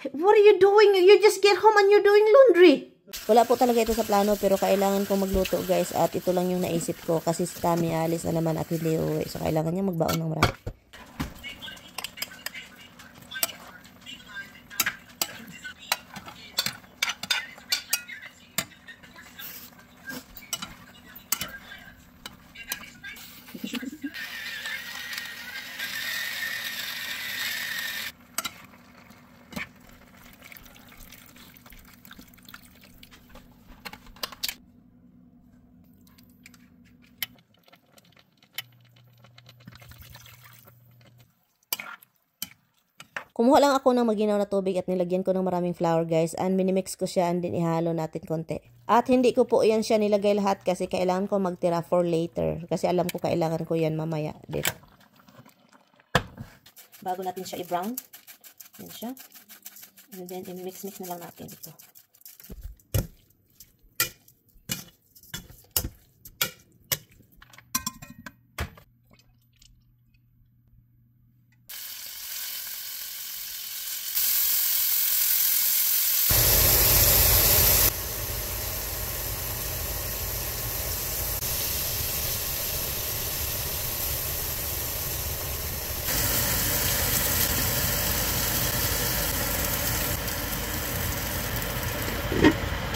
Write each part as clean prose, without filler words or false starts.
What are you doing? You just get home and you're doing laundry. Wala po talaga ito sa plano pero kailangan kong magluto guys at ito lang yung naisip ko kasi si Tami alis na naman at hindi uwi. So kailangan niya magbaon ng marami. Kumuha lang ako ng maginaw na tubig at nilagyan ko ng maraming flour guys and minimix ko siya and din ihalo natin konti. At hindi ko po yan siya nilagay lahat kasi kailangan ko magtira for later kasi alam ko kailangan ko yan mamaya din. Bago natin siya i-brown. Yan siya. And then i-mix-mix na lang natin ito.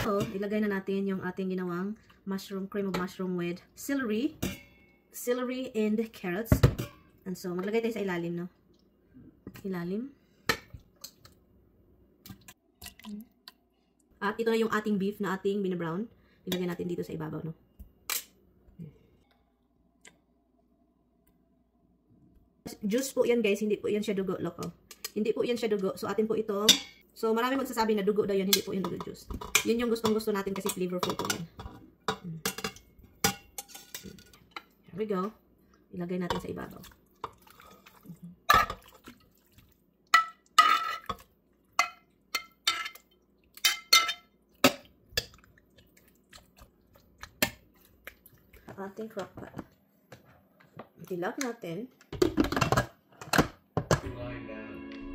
So, ilagay na natin yung ating ginawang mushroom, cream of mushroom with celery and carrots. And so, maglagay tayo sa ilalim, no? Ilalim. At ito na yung ating beef na ating binabrown. Ilagay natin dito sa ibabaw, no? Juice po yan, guys. Hindi po yan siya dugo, loko. Hindi po yan siya dugo. So, atin po ito. So, marami magsasabi na dugo daw yan. Hindi po yung dugo juice. Yun yung gustong-gusto natin kasi flavorful po yan. Here we go. Ilagay natin sa ibabaw. Ating crock pot. Ilap natin.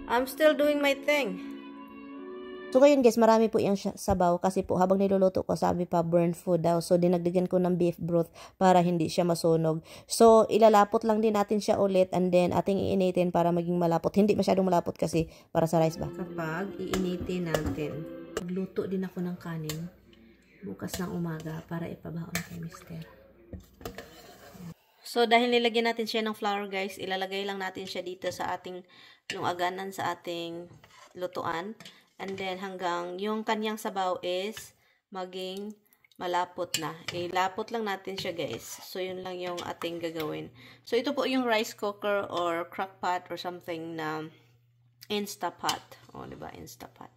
I'm still doing my thing. So, ngayon guys, marami po yung sabaw kasi po habang niluluto ko, sabi pa burnt food daw. So, dinagdagan ko ng beef broth para hindi siya masunog. So, ilalapot lang din natin siya ulit and then ating iinitin para maging malapot. Hindi masyadong malapot kasi para sa rice ba? Kapag iinitin natin, magluto din ako ng kanin bukas ng umaga para ipabaon kay mister. So, dahil nilagyan natin siya ng flour guys, ilalagay lang natin siya dito sa ating yung aganan sa ating lutuan. And then, hanggang yung kanyang sabaw is maging malapot na. Ilapot lang natin siya, guys. So, yun lang yung ating gagawin. So, ito po yung rice cooker or crock pot or something na Instapot. O, diba? Instapot.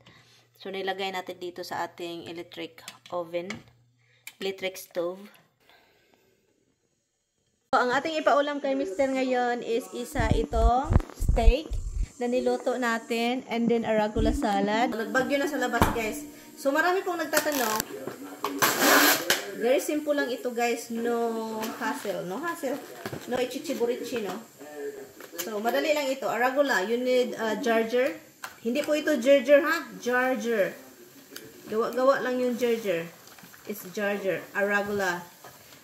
So, nilagay natin dito sa ating electric oven. Electric stove. So, ang ating ipaulam kay Mr. ngayon is isa itong steak na niluto natin, and then arugula salad. Nagbagyo na sa labas, guys. So, marami pong nagtatanong. Very simple lang ito, guys. No hassle. No hassle. No ichichiburichi, no? So, madali lang ito. Arugula. You need jar-jar. Hindi po ito jar-jar, ha? Jar-jar. Gawa-gawa lang yung jar-jar. It's jar-jar. Arugula.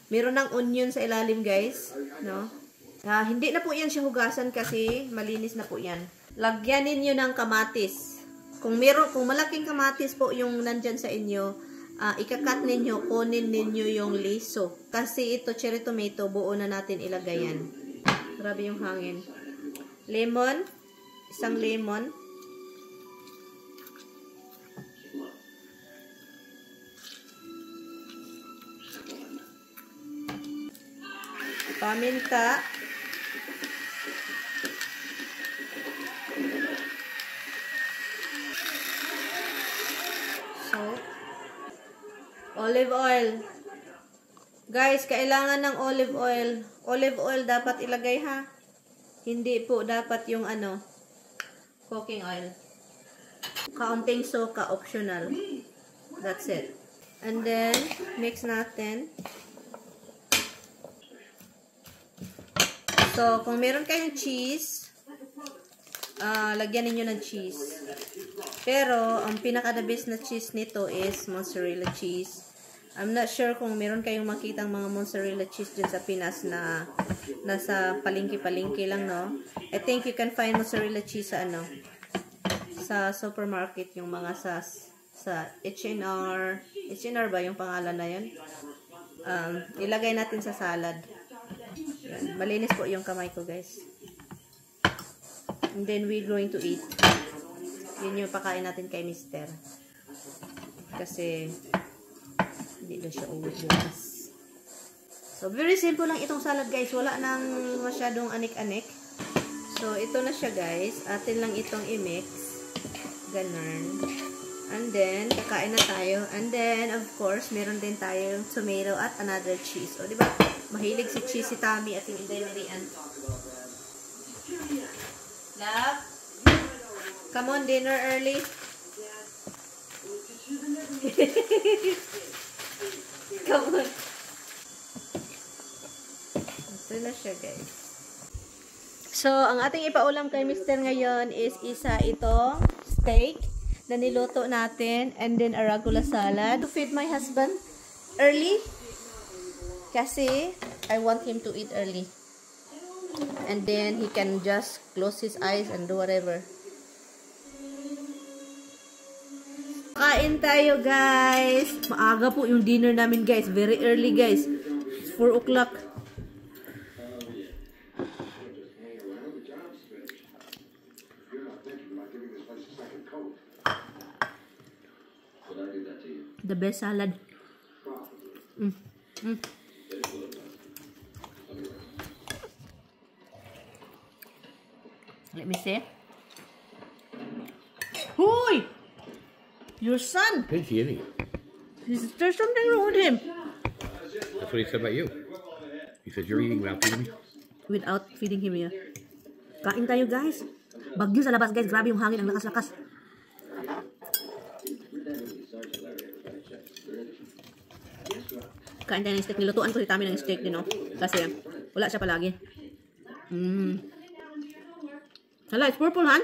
Meron ng onion sa ilalim, guys. No? Hindi na po yan siya hugasan kasi malinis na po yan. Lagyan ninyo ng kamatis. Kung malaking kamatis po yung nandyan sa inyo, ikakat ninyo, kunin ninyo yung liso. Kasi ito, cherry tomato, buo na natin ilagay yan. Grabe yung hangin. Lemon, isang lemon. Paminta. Olive oil. Guys, kailangan ng olive oil. Olive oil dapat ilagay, ha? Hindi po dapat yung cooking oil. Kaunting soka, optional. That's it. And then, mix natin. So, kung meron kayong cheese, lagyan ninyo ng cheese. Pero, ang pinaka-the best na cheese nito is mozzarella cheese. I'm not sure kung meron kayong makitang mga mozzarella cheese dyan sa Pinas na nasa palengke-palengke lang, no? I think you can find mozzarella cheese sa ano, sa supermarket, yung mga sa H&R. H&R ba yung pangalan na yun? Ilagay natin sa salad. Yan. Malinis po yung kamay ko, guys. And then we're going to eat. Yun yung pakain natin kay Mister. Kasi hindi na siya uwi bukas. So, very simple lang itong salad, guys. Wala nang masyadong anik-anik. So, ito na siya, guys. Atin lang itong i-mix. Ganun. And then, kakain na tayo. And then, of course, meron din tayong tomato at another cheese. O, diba? Mahilig si cheese si Tammy at yung Inday-Marian. Love? Come on, dinner early. Come on. Ito na siya, guys. So, ang ating ipaulam kay Mister ngayon is isa itong steak na niluto natin and then arugula salad. To feed my husband early kasi I want him to eat early. And then he can just close his eyes and do whatever. Kain tayo, guys. Maaga po yung dinner namin, guys. Very early, guys. It's 4 o'clock. The best salad. Let me see. Hoy! Your son! Pinchy, isn't he? There's something wrong with him. That's what he said about you. He said you're eating without feeding me. Without feeding him, yeah. Kain tayo, guys. Bagyo sa labas, guys. Grabe yung hangin. Ang lakas-lakas. Kain tayo ng steak. Nilutuan ko si Tammy ng steak din, no? Kasi wala siya palagi. Hala, it's purple, huh?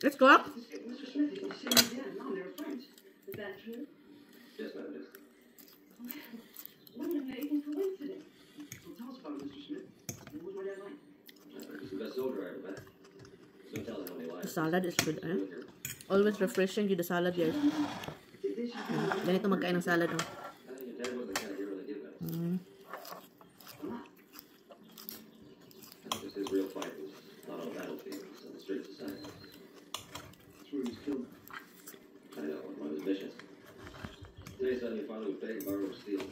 Let's go. The salad is good, eh? Always refreshing with the salad, guys. Ganito magkain ng salad, oh. His real fight was not on the battlefield, it was on the streets of Science. That's where he was killed. I know, one of his missions. Today, son, your father would beg, borrow, steal.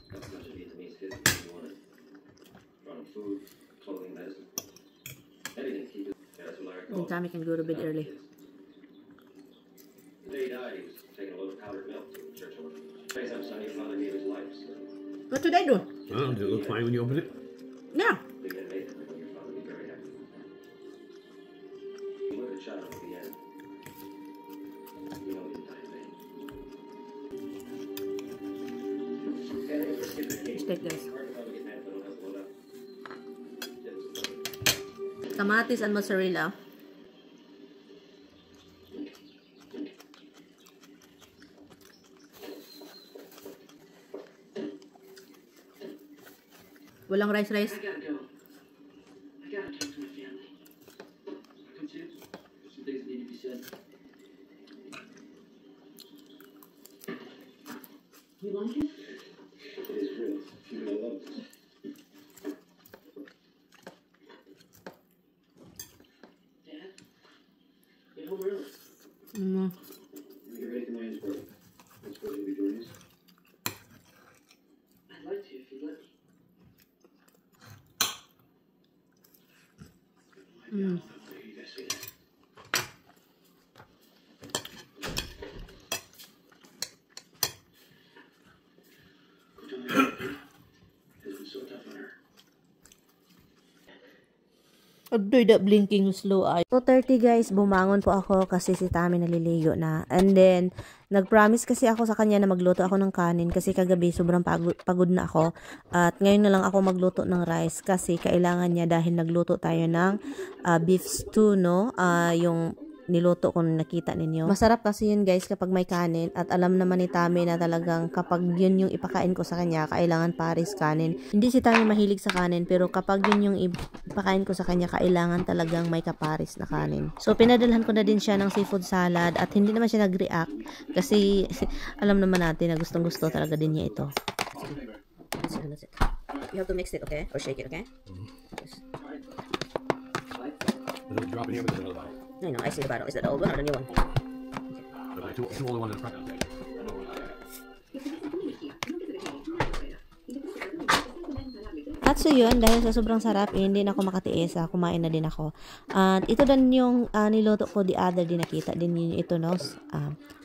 Got as much of Vietnamese kids as he wanted. Brought him food, clothing, medicine. Anything to keep his... Yeah, that's what Larry Then called Tammy can go to bed early. The day he died, he was taking a load of powdered milk to the church orphan. Today's how son, your father gave his life, so... What did I do? Oh, did it look fine when you opened it? Yeah. Big and made it, your father would be very happy. He would have shot him at the end. You know he didn't die in vain. Steak, guys. Kamatis and mozzarella. Walang rice. I gotta go. I gotta talk to my family. Come to you. There's some things that need to be said. You like it? It is real. You really love it. Dad? You home early. You're ready to Williamsburg. That's where you'll be joining us. I'd like to if you'd let me. Agdoy da blinking slow eye. 2:30 guys, bumangon po ako kasi si Tammy naliligo na. And then, nag-promise kasi ako sa kanya na magluto ako ng kanin kasi kagabi sobrang pagod na ako. At ngayon na lang ako magluto ng rice kasi kailangan niya dahil nagluto tayo ng beef stew, no? Yung niluto ko na nakita ninyo. Masarap kasi yun guys kapag may kanin at alam naman ni Tami na talagang kapag yun yung ipakain ko sa kanya, kailangan pares kanin. Hindi si Tami mahilig sa kanin pero kapag yun yung ipakain ko sa kanya, kailangan talagang may kapares na kanin. So pinadalhan ko na din siya ng seafood salad at hindi naman siya nag-react kasi alam naman natin na gustong-gusto talaga din niya ito. That's it. You have to mix it, okay? Or shake it, okay? Yes. There's a drop in here, but there's another bottle. I know, I see the bottle. Is that the old one or the new one? There's two older ones in the front. At so yun, dahil sa sobrang sarap, hindi na ako makatiis, kumain na din ako. At ito din yung niluto ko the other din, nakita din yun ito, no?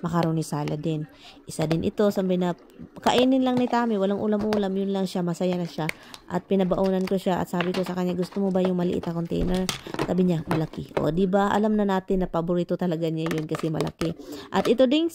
Macaroni salad din. Isa din ito, sabi na, kainin lang ni Tami, walang ulam-ulam, yun lang siya, masaya na siya. At pinabaonan ko siya at sabi ko sa kanya, gusto mo ba yung maliit na container? Sabi niya, malaki. O, diba, alam na natin na paborito talaga niya yun kasi malaki. At ito ding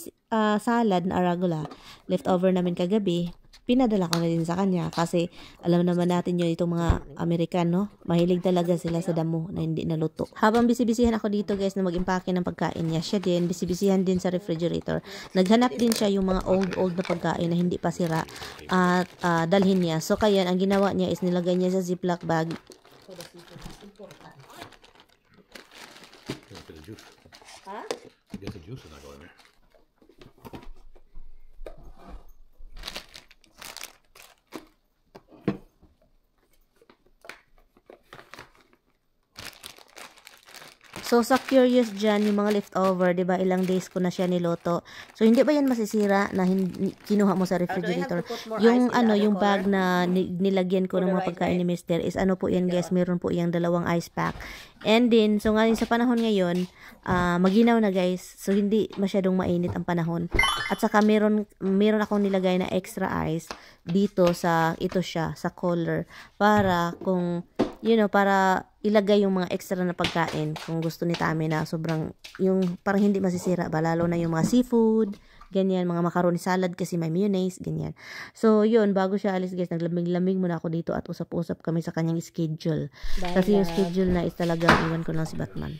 salad na arugula, leftover namin kagabi, pinadala ko na din sa kanya kasi alam naman natin yun itong mga Amerikano, mahilig talaga sila sa damo na hindi naluto. Habang bisibisihan ako dito guys na mag-impake ng pagkain niya, siya din bisibisihan din sa refrigerator. Naghanap din siya yung mga old na pagkain na hindi pa sira at dalhin niya. So kaya ang ginawa niya is nilagay niya sa ziplock bag. Huh? I guess the juice is not going there. So, sa curious dyan, yung mga leftover, diba, ilang days ko na siya niloto. So, hindi ba yan masisira na kinuha mo sa refrigerator? Yung, yung bag na nilagyan ko ng mga pagkain ni Mr. is, po yan, guys, meron po yung 2 ice pack. And then, so ngayon, sa panahon ngayon, maginaw na, guys. So, hindi masyadong mainit ang panahon. At saka, meron akong nilagay na extra ice dito sa, sa cooler. Para kung, para ilagay yung mga extra na pagkain kung gusto ni Tami na sobrang, yung parang hindi masisira ba, lalo na yung mga seafood, ganyan, mga macaroni salad kasi may mayonnaise, ganyan. So, yun, bago siya alis guys, naglamig-lamig muna ako dito at usap-usap kami sa kanyang schedule. Kasi yung schedule na is talagang iwan ko lang si Batman.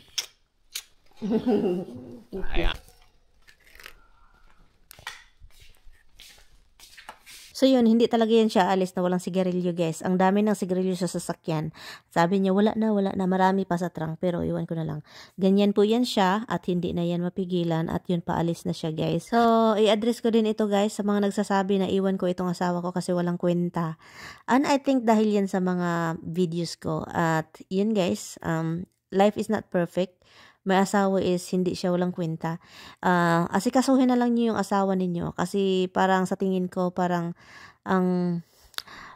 So yun, hindi talaga yan siya alis na walang sigarilyo guys. Ang dami ng sigarilyo sa sasakyan. Sabi niya, wala na, marami pa sa trunk. Pero iwan ko na lang. Ganyan po yan siya at hindi na yan mapigilan at yun paalis na siya guys. So, i-address ko din ito guys sa mga nagsasabi na iwan ko itong asawa ko kasi walang kwenta. And I think dahil yan sa mga videos ko. At yun guys, life is not perfect. May asawa is hindi siya walang kwenta. Asikasuhin na lang niyo yung asawa ninyo kasi parang sa tingin ko parang ang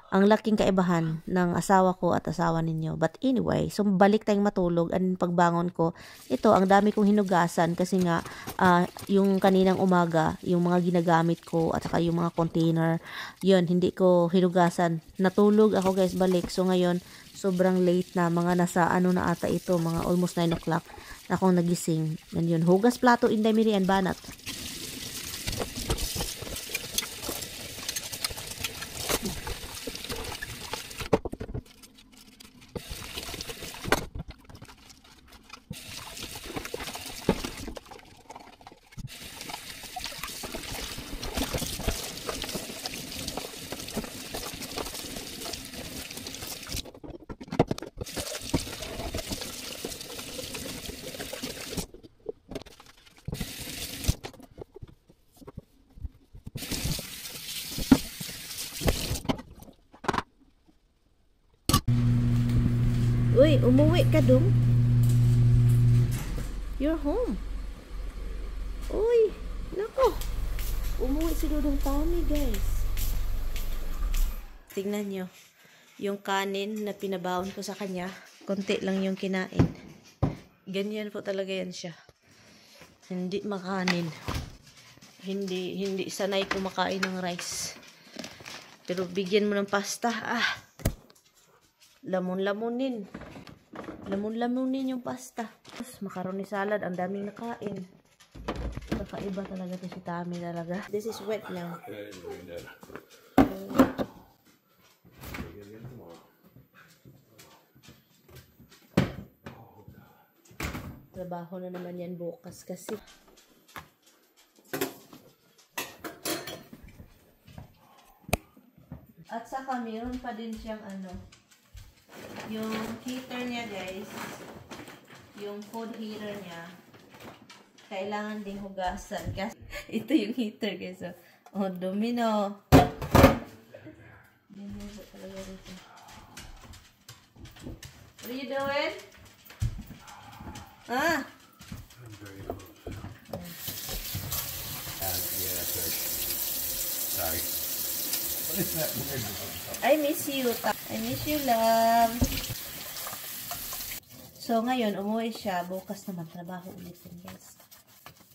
laking kaibahan ng asawa ko at asawa ninyo. But anyway, so balik tayong matulog and pagbangon ko, ito ang dami kong hinugasan kasi nga yung kaninang umaga, yung mga ginagamit ko at saka yung mga container, yun hindi ko hinugasan. Natulog ako guys balik. So ngayon sobrang late na, mga nasa na ata ito, mga almost 9 o'clock na akong nagising. Yan yun. Hugas plato, inday miri and banat. Uy, umuwi ka dong. You're home. Uy, nako. Umuwi si Dudong Tami, guys. Tingnan nyo. Yung kanin na pinabaon ko sa kanya, konti lang yung kinain. Ganyan po talaga yan siya. Hindi makanin. Hindi sanay kumakain ng rice. Pero bigyan mo ng pasta, lamon-lamunin yung pasta. Tapos macaroni salad, ang daming nakain. Kakaiba talaga to si Tami talaga. This is wet now. Trabaho na naman yan bukas kasi. At saka meron pa din siyang ano, yung heater niya guys, yung food heater niya, kailangan ding hugasan. Kasi ito yung heater guys. Oh, domino. Domino talaga rito. What are you doing? Ah! I'm very close. Yeah, sorry. What is that weird? I miss you. I miss you, love. So, ngayon, umuwi siya. Bukas naman, trabaho ulit yun, guys.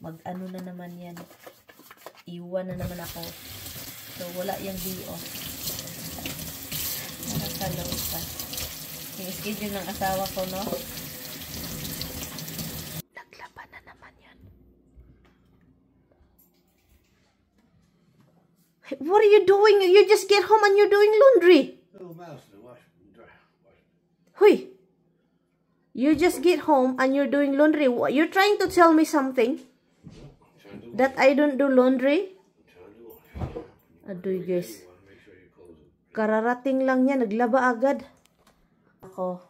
Mag-ano na naman yan. Iwan na naman ako. So, wala yung day off. Nakakalaw pa. Yung schedule ng asawa ko, no? Naglaban na naman yan. What are you doing? You just get home and you're doing laundry. Little mouse in the wash. Huy! You just get home and you're doing laundry. You're trying to tell me something? That I don't do laundry? Aduh guys. Kararating lang niya. Naglaba agad. Ako.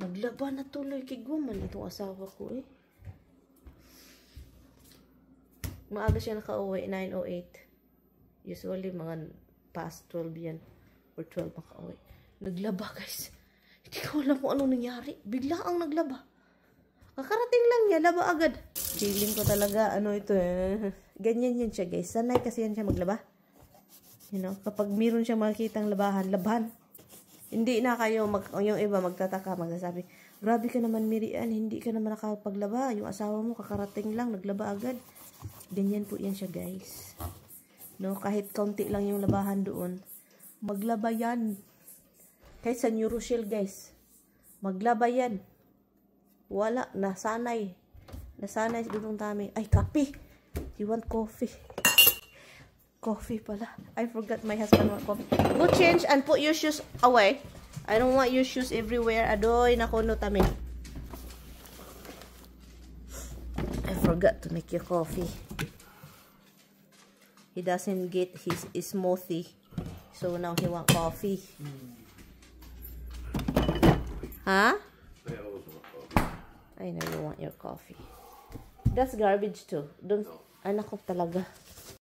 Naglaba na tuloy. Kigwaman itong asawa ko eh. Maaga siya nakauwi. 9:08. Usually mga past 12 yan. Or 12 makauwi. Naglaba guys. Hindi ko alam kung anong nangyari. Bigla ang naglaba. Kakarating lang niya. Laba agad. Feeling ko talaga ano ito eh. Ganyan yan siya guys. Sanay kasi yan siya maglaba. You know, kapag meron siyang makikitang labahan, labahan. Hindi na kayo, yung iba magtataka, magsasabi, grabe ka naman Mirian, hindi ka naman nakapaglaba. Yung asawa mo kakarating lang, naglaba agad. Ganyan po yan siya guys. No, kahit kaunti lang yung labahan doon, maglaba yan. Kahit sa New Rochelle guys, maglaba yan. Wala, nasanay. Nasanay doon tami. Ay, kape. You want coffee? Coffee pala. I forgot my husband want coffee. Go change and put your shoes away. I don't want your shoes everywhere. Adoy, nakuno tami. I forgot to make your coffee. He doesn't get his smoothie. So now he want coffee. Huh? I know you want your coffee. That's garbage too. Don't, anak ko talaga.